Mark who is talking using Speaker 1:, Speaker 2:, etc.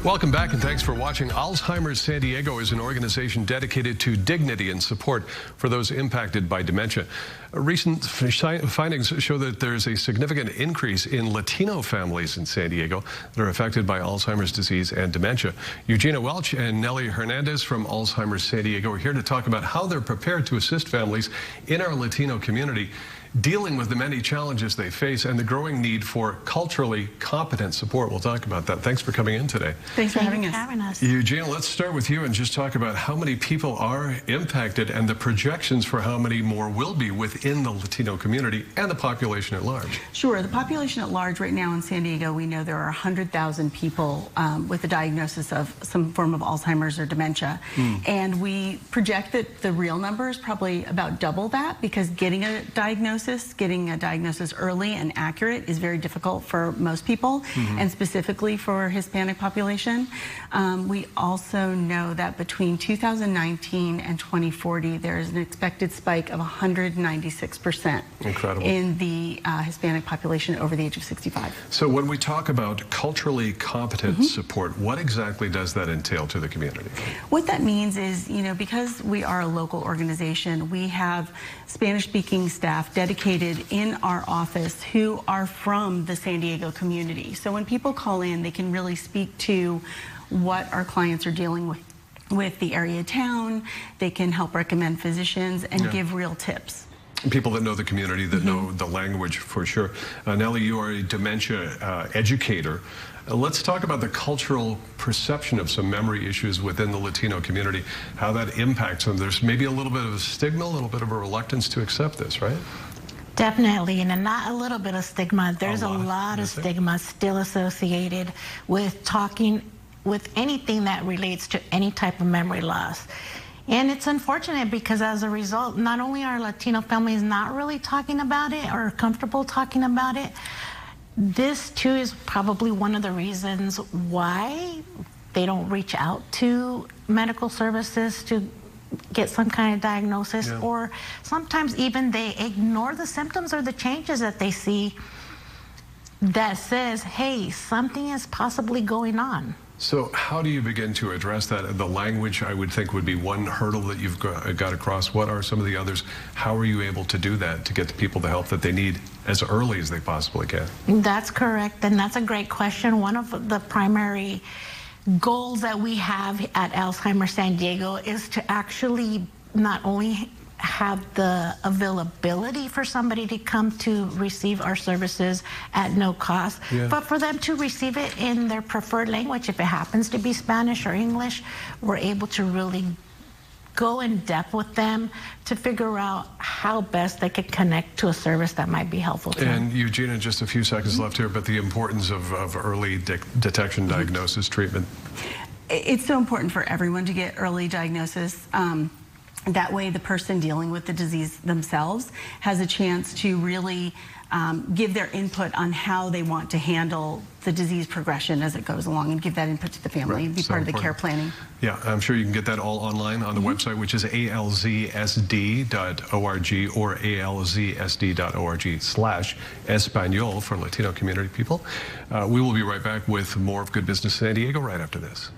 Speaker 1: Welcome back and thanks for watching. Alzheimer's San Diego is an organization dedicated to dignity and support for those impacted by dementia. Recent findings show that there's a significant increase in Latino families in San Diego that are affected by Alzheimer's disease and dementia. Eugenia Welch and Nellie Hernandez from Alzheimer's San Diego are here to talk about how they're prepared to assist families in our Latino community dealing with the many challenges they face and the growing need for culturally competent support. We'll talk about that. Thanks for coming in today.
Speaker 2: Thanks for having us.
Speaker 1: Eugenia, let's start with you and just talk about how many people are impacted and the projections for how many more will be within the Latino community and the population at large.
Speaker 2: Sure. The population at large right now in San Diego, we know there are 100,000 people with a diagnosis of some form of Alzheimer's or dementia. And we project that the real number is probably about double that, because getting a diagnosis early and accurate is very difficult for most people, and specifically for Hispanic population. We also know that between 2019 and 2040, there is an expected spike of 196% in the Hispanic population over the age of 65.
Speaker 1: So when we talk about culturally competent support, what exactly does that entail to the community?
Speaker 2: What that means is, you know, because we are a local organization, we have Spanish-speaking staff dedicated in our office who are from the San Diego community. So when people call in, they can really speak to what our clients are dealing with the area town. They can help recommend physicians and give real tips.
Speaker 1: People that know the community, that know the language for sure. Nellie, you are a dementia educator. Let's talk about the cultural perception of some memory issues within the Latino community, how that impacts them. There's maybe a little bit of a stigma, a little bit of a reluctance to accept this, right?
Speaker 3: Definitely, and not a little bit of stigma. There's a lot of stigma still associated with talking with anything that relates to any type of memory loss. And it's unfortunate because as a result, not only are Latino families not really talking about it or comfortable talking about it, this too is probably one of the reasons why they don't reach out to medical services to get some kind of diagnosis, or sometimes even they ignore the symptoms or the changes that they see that says, hey, something is possibly going on.
Speaker 1: So how do you begin to address that? The language, I would think, would be one hurdle that you've got across. What are some of the others? How are you able to do that to get the people the help that they need as early as they possibly can?
Speaker 3: That's correct, and that's a great question. One of the primary goals that we have at Alzheimer's San Diego is to actually not only have the availability for somebody to come to receive our services at no cost, but for them to receive it in their preferred language. If it happens to be Spanish or English, we're able to really go in depth with them to figure out how best they could connect to a service that might be helpful to them.
Speaker 1: And Eugenia, just a few seconds left here, but the importance of early detection, diagnosis, treatment.
Speaker 2: It's so important for everyone to get early diagnosis. That way the person dealing with the disease themselves has a chance to really give their input on how they want to handle the disease progression as it goes along, and give that input to the family and be part of the care planning.
Speaker 1: Yeah, I'm sure you can get that all online on the website, which is alzsd.org or alzsd.org/Espanol for Latino community people. We will be right back with more of Good Business San Diego right after this.